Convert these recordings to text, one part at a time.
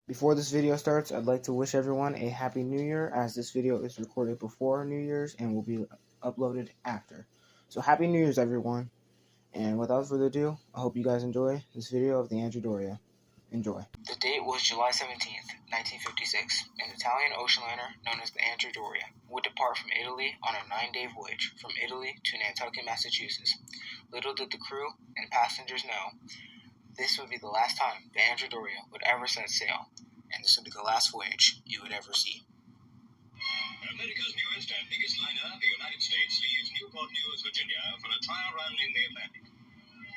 Before this video starts, I'd like to wish everyone a Happy New Year, as this video is recorded before New Year's and will be uploaded after. So Happy New Year's, everyone. And without further ado, I hope you guys enjoy this video of the Andrea Doria. Enjoy. The date was July 17th, 1956. An Italian ocean liner known as the Andrea Doria would depart from Italy on a 9-day voyage from Italy to Nantucket, Massachusetts. Little did the crew and passengers know this would be the last time the Andrea Doria would ever set sail, and this would be the last voyage you would ever see. America's newest and biggest liner, the United States, leaves Newport News, Virginia, for a trial run in the Atlantic.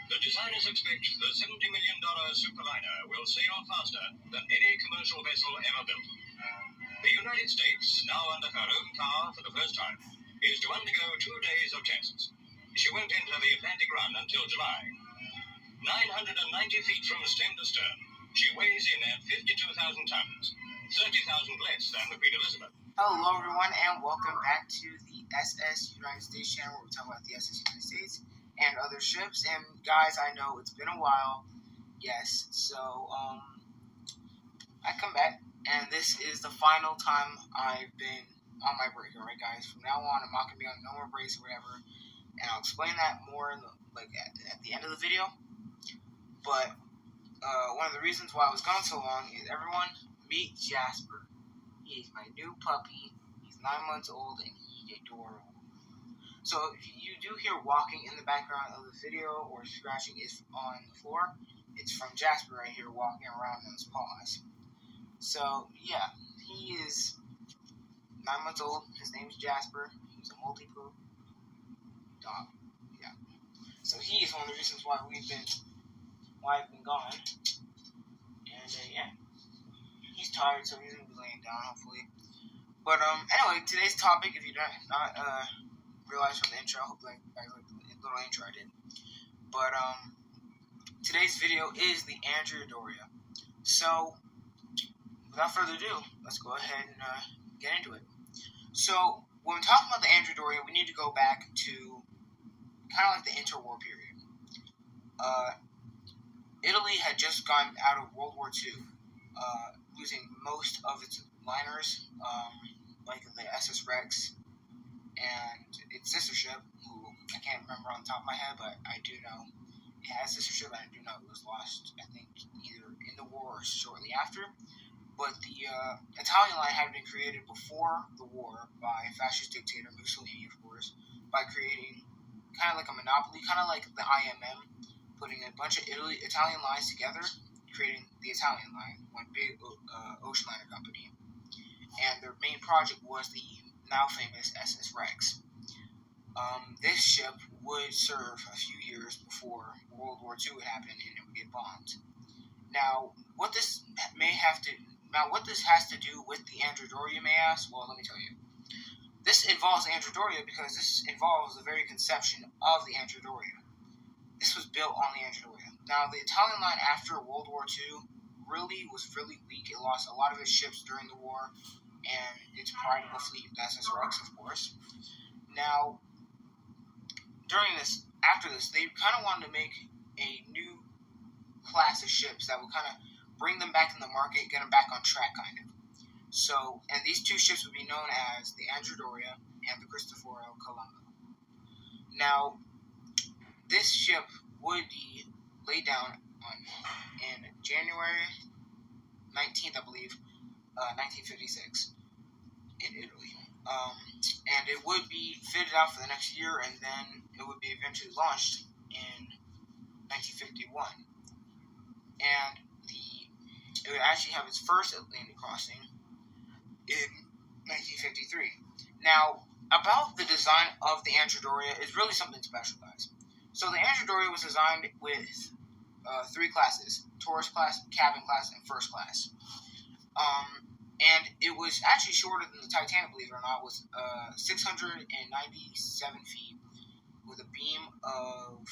The designers expect the $70 million superliner will sail faster than any commercial vessel ever built. The United States, now under her own power for the first time, is to undergo 2 days of tests. She won't enter the Atlantic run until July. 990 feet from stem to stern, she weighs in at 52,000 tons, 30,000 less than the Queen Elizabeth. Hello, everyone, and welcome back to the SS United States channel, where we talk about the SS United States and other ships. And guys, I know it's been a while, yes, so I come back, and this is the final time I've been on my break. Alright, guys, from now on, I'm not gonna be on no more breaks or whatever, and I'll explain that more in the, at the end of the video. But one of the reasons why I was gone so long is, everyone, meet Jasper. He's my new puppy. He's 9 months old and he's adorable. So if you do hear walking in the background of the video or scratching is on the floor, it's from Jasper right here walking around on his paws. So yeah, he is 9 months old. His name's Jasper. He's a multi-poo dog. Yeah. So he is one of the reasons why I've been gone. And yeah. He's tired, so he's gonna be laying down, hopefully. But anyway, today's topic, if you don't realize from the intro, hopefully you guys like the little intro I did. But today's video is the Andrea Doria. So without further ado, let's go ahead and get into it. So when we're talking about the Andrea Doria, we need to go back to kind of like the interwar period. Italy had just gotten out of World War II. Losing most of its liners, like the SS Rex and its sister ship, who I can't remember on the top of my head, but I do know it had a sister ship, and I do know it was lost, I think, either in the war or shortly after. But the Italian line had been created before the war by fascist dictator Mussolini, of course, by creating kind of like a monopoly, kind of like the IMM, putting a bunch of Italian lines together, creating the Italian line, one big ocean liner company. And their main project was the now famous SS Rex. This ship would serve a few years before World War II would happen and it would get bombed. Now, what this has to do with the Andrea Doria, you may ask? Well, let me tell you. This involves Andrea Doria because this involves the very conception of the Andrea Doria. This was built on the Andrea Doria. Now, the Italian line after World War II was really weak. It lost a lot of its ships during the war, and its prideful fleet, the SS Rex, of course. Now, after this, they kind of wanted to make a new class of ships that would kind of bring them back in the market, get them back on track, kind of. So, and these two ships would be known as the Andrea Doria and the Cristoforo Colombo. Now, this ship would be laid down in January 19th, I believe, 1956 in Italy. And it would be fitted out for the next year, and then it would be eventually launched in 1951. And it would actually have its first Atlantic crossing in 1953. Now, about the design of the Andrea Doria is really something special, guys. So the Andrea Doria was designed with 3 classes: tourist class, cabin class, and first class. And it was actually shorter than the Titanic, believe it or not. It was 697 feet with a beam of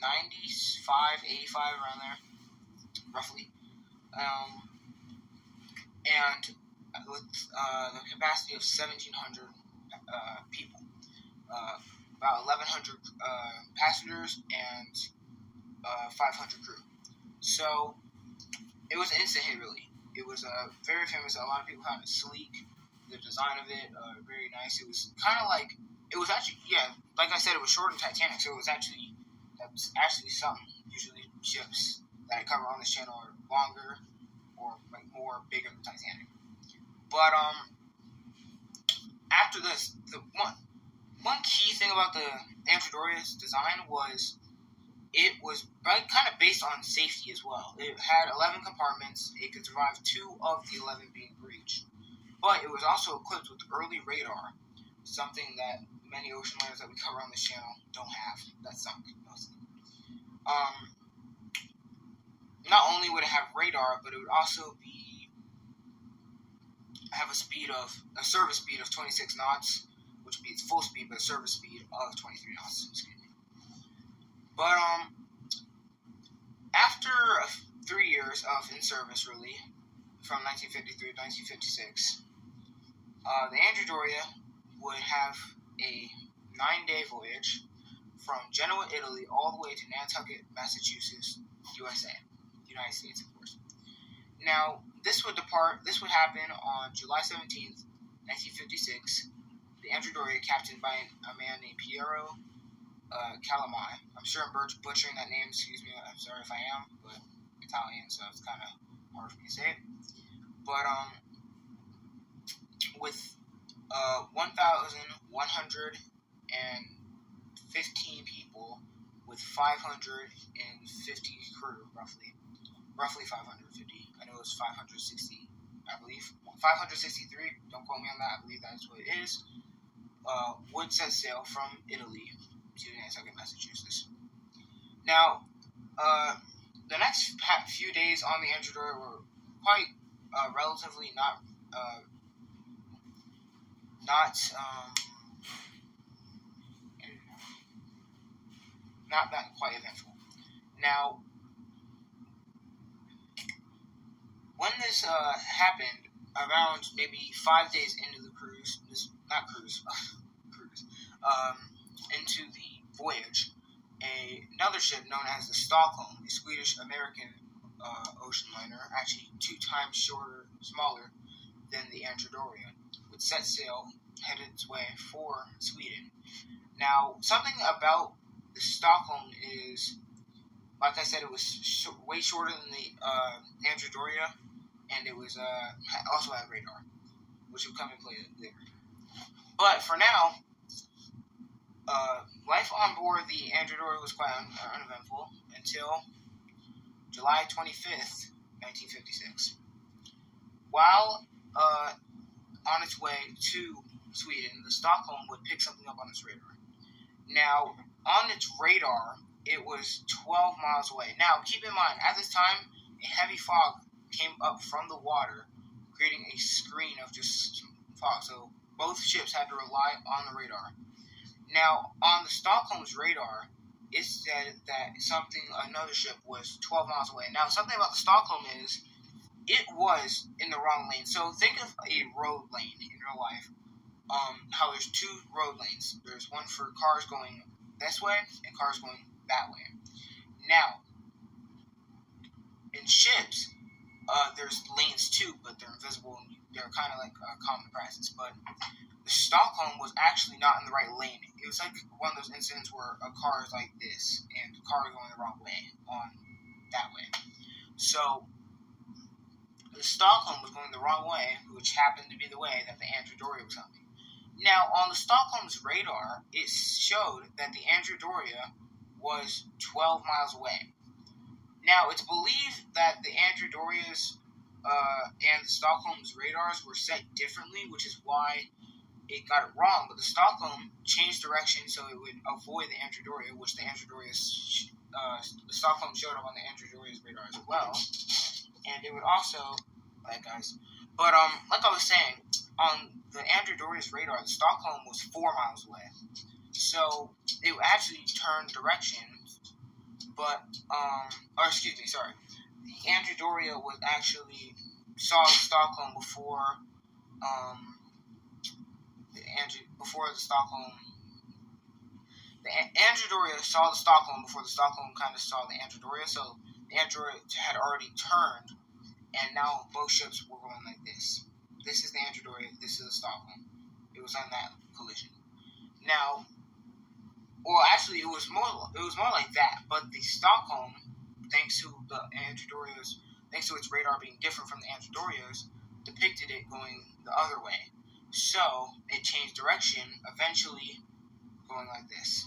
95, 85, around there, roughly. And with the capacity of 1,700 people. About 1,100 passengers and 500 crew. So it was an instant hit, really. It was very famous. A lot of people found it sleek. The design of it, very nice. It was kind of like, it was actually, yeah, like I said, it was shorter than Titanic, so that's actually something. Usually ships that I cover on this channel are longer or like more bigger than Titanic. But after this, the one key thing about the Andrea Doria's design was it was kind of based on safety as well. It had 11 compartments. It could survive 2 of the 11 being breached. But it was also equipped with early radar, something that many ocean liners that we cover on this channel don't have. That's something. Not only would it have radar, but it would also have a service speed of 26 knots, which would be its full speed, but a service speed of 23 knots. Excuse me. But after 3 years of in service, really, from 1953 to 1956, the Andrea Doria would have a 9-day voyage from Genoa, Italy, all the way to Nantucket, Massachusetts, USA, United States, of course. Now, this would happen on July 17th, 1956. The Andrea Doria, captained by a man named Piero Calamai. I'm sure I'm butchering that name, excuse me, I'm sorry if I am, but Italian, so it's kind of hard for me to say it. But, with 1,115 people with 550 crew, roughly 550. I know it was 560, I believe. 563, don't quote me on that, I believe that's what it is. Would set sail from Italy to Nantucket, Massachusetts. Now, the next few days on the Andrea Doria were quite relatively not that quite eventful. Now, when this happened, around maybe 5 days into the into the voyage, another ship known as the Stockholm, a Swedish-American ocean liner, actually 2 times smaller than the Andrea Doria, would set sail, headed its way for Sweden. Now, something about the Stockholm is, like I said, it was way shorter than the Andrea Doria, and it was also had radar, which will come in play later. But for now, life on board the Andrea Doria was quite uneventful until July 25th, 1956. While on its way to Sweden, the Stockholm would pick something up on its radar. Now, on its radar, it was 12 miles away. Now, keep in mind, at this time, a heavy fog came up from the water, creating a screen of just fog. So both ships had to rely on the radar. Now, on the Stockholm's radar, it said that another ship was 12 miles away. Now, something about the Stockholm is, it was in the wrong lane. So think of a road lane in real life. How there's 2 road lanes. There's one for cars going this way and cars going that way. Now, in ships, there's lanes too, but they're invisible. They're kind of like common practice. But the Stockholm was actually not in the right lane. It was like one of those incidents where a car is like this and the car is going the wrong way on that way. So the Stockholm was going the wrong way, which happened to be the way that the Andrea Doria was coming. Now, on the Stockholm's radar, it showed that the Andrea Doria was 12 miles away. Now, it's believed that the Andrea Doria's and the Stockholm's radars were set differently, which is why it got it wrong. But the Stockholm changed direction so it would avoid the Andrea Doria, which the Stockholm showed up on the Andrea Doria's radar as well. And it would also, like I was saying, on the Andrea Doria's radar, the Stockholm was 4 miles away. So it actually turned direction, but, the Andrea Doria was actually saw the Stockholm before the Andrea Doria saw the Stockholm before the Stockholm kind of saw the Andrea Doria, so the Andrea Doria had already turned and now both ships were going like this. This is the Andrea Doria, this is the Stockholm. It was on that collision. Now, well, actually, it was more like that. But the Stockholm, thanks to the Andrea Doria's, thanks to its radar being different from the Andrea Doria's, depicted it going the other way. So it changed direction, eventually going like this.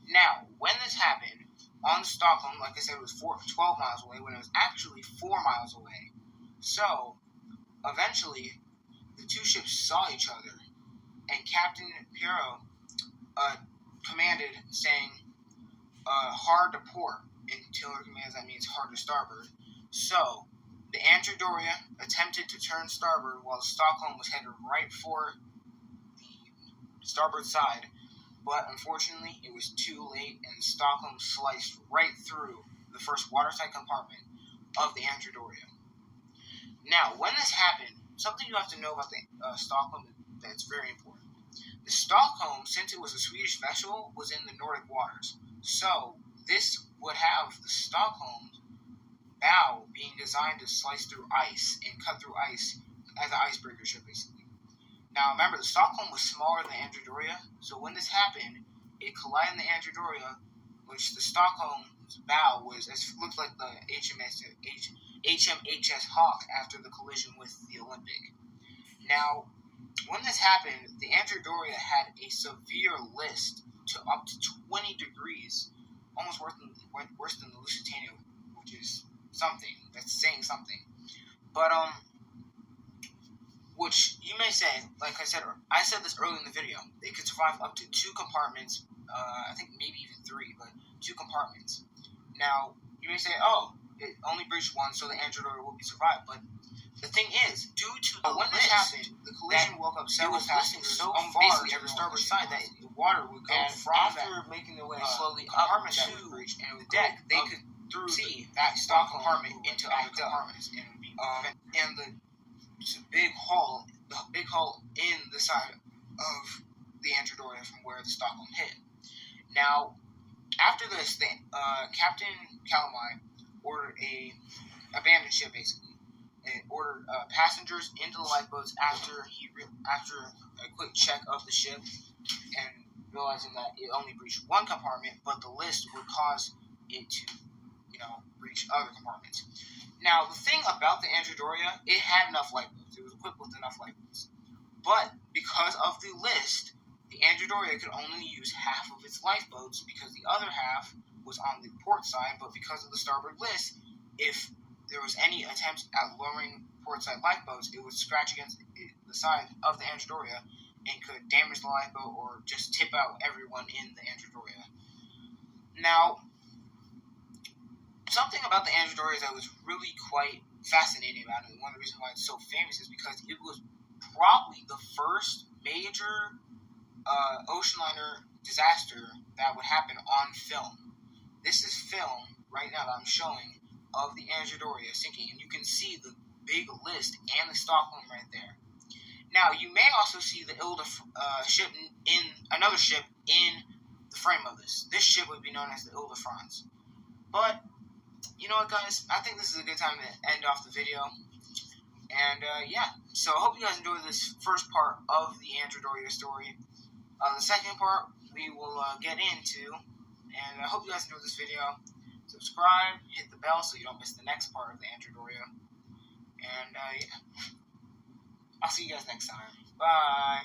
Now, when this happened on Stockholm, like I said, it was 12 miles away when it was actually 4 miles away. So eventually, the two ships saw each other, and Captain Piero commanded, saying, hard to port. In tiller commands, that means hard to starboard. So, the Andrea Doria attempted to turn starboard while the Stockholm was headed right for the starboard side, but unfortunately, it was too late, and Stockholm sliced right through the first watertight compartment of the Andrea Doria. Now, when this happened, something you have to know about the Stockholm that's very important. The Stockholm, since it was a Swedish vessel, was in the Nordic waters. So, this would have the Stockholm's bow being designed to slice through ice and cut through ice as an icebreaker ship, basically. Now, remember, the Stockholm was smaller than the Andrea Doria, so when this happened, it collided in the Andrea Doria, which the Stockholm's bow looked like the HMHS Hawk after the collision with the Olympic. Now, when this happened, the Andrea Doria had a severe list to up to 20 degrees, almost worse than the Lusitania, which is something. That's saying something. But, which you may say, like I said this earlier in the video, they could survive up to 2 compartments, I think maybe even 3, but 2 compartments. Now, you may say, it only breached 1, so the Andrea Doria will be survived, but the thing is, due to when this happened, the collision woke up several passengers so far to the starboard side that the water would go from after making their way slowly up to the deck, they could see that stock compartment into other compartments, and the big hole in the side of the Andrea Doria from where the Stockholm hit. Now, after this, Captain Calamai ordered a abandoned ship, basically. And ordered passengers into the lifeboats after a quick check of the ship and realizing that it only breached 1 compartment, but the list would cause it to, breach other compartments. Now, the thing about the Andrea Doria, it had enough lifeboats. It was equipped with enough lifeboats. But because of the list, the Andrea Doria could only use half of its lifeboats because the other half was on the port side, but because of the starboard list, if there was any attempt at lowering portside lifeboats, it would scratch against the side of the Andrea Doria and could damage the lifeboat or just tip out everyone in the Andrea Doria. Now, something about the Andrea Doria that was really quite fascinating about it, and one of the reasons why it's so famous is because it was probably the first major ocean liner disaster that would happen on film. This is film right now that I'm showing of the Andrea Doria sinking, and you can see the big list and the Stockholm right there. Now, you may also see the ship in another ship in the frame of this. This ship would be known as the Ile-de-France. But, you know what, guys? I think this is a good time to end off the video. And, so I hope you guys enjoyed this first part of the Andrea Doria story. The second part, we will get into, and I hope you guys enjoyed this video. Subscribe, hit the bell so you don't miss the next part of the Andrea Doria. And, I'll see you guys next time. Bye.